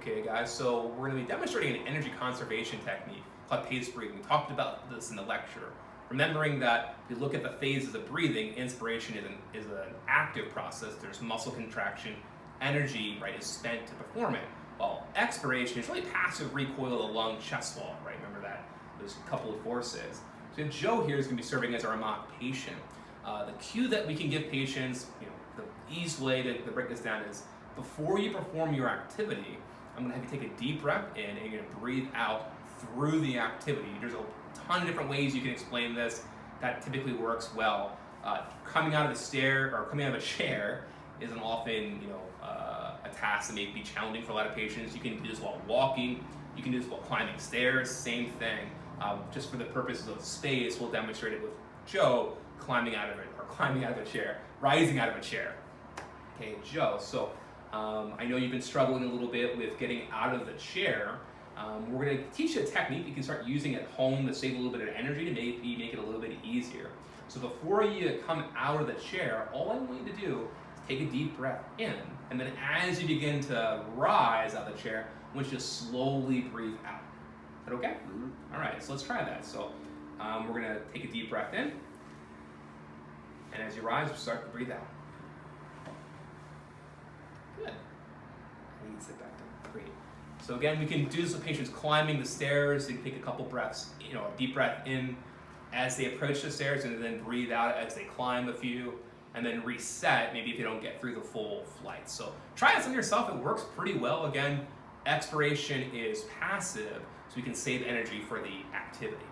Okay guys, so we're going to be demonstrating an energy conservation technique called pace breathing. We talked about this in the lecture. Remembering that if you look at the phases of breathing, inspiration is an active process. There's muscle contraction, energy, right, is spent to perform it. While expiration is really passive recoil of the lung chest wall, right? Remember that, those couple of forces. So Joe here is going to be serving as our mock patient. The cue that we can give patients, the easiest way to break this down is before you perform your activity, I'm going to have you take a deep breath in and you're going to breathe out through the activity. There's a ton of different ways you can explain this that typically works well. Coming out of a stair or coming out of a chair isn't often a task that may be challenging for a lot of patients. You can do this while walking, you can do this while climbing stairs, same thing. Just for the purposes of space, we'll demonstrate it with Joe climbing out of it, or climbing out of a chair, rising out of a chair. Okay, Joe, so I know you've been struggling a little bit with getting out of the chair. We're going to teach you a technique you can start using at home to save a little bit of energy to maybe make it a little bit easier. So before you come out of the chair, all I want you to do is take a deep breath in, and then as you begin to rise out of the chair, I want you to slowly breathe out. Is that okay? Mm-hmm. All right, so let's try that. So we're going to take a deep breath in, and as you rise, start to breathe out. Good. And you can sit back down. Great. So again, we can do this with patients climbing the stairs. They can take a couple breaths, a deep breath in as they approach the stairs, and then breathe out as they climb a few, and then reset maybe if you don't get through the full flight. So try this on yourself. It works pretty well. Again, expiration is passive, so we can save energy for the activity.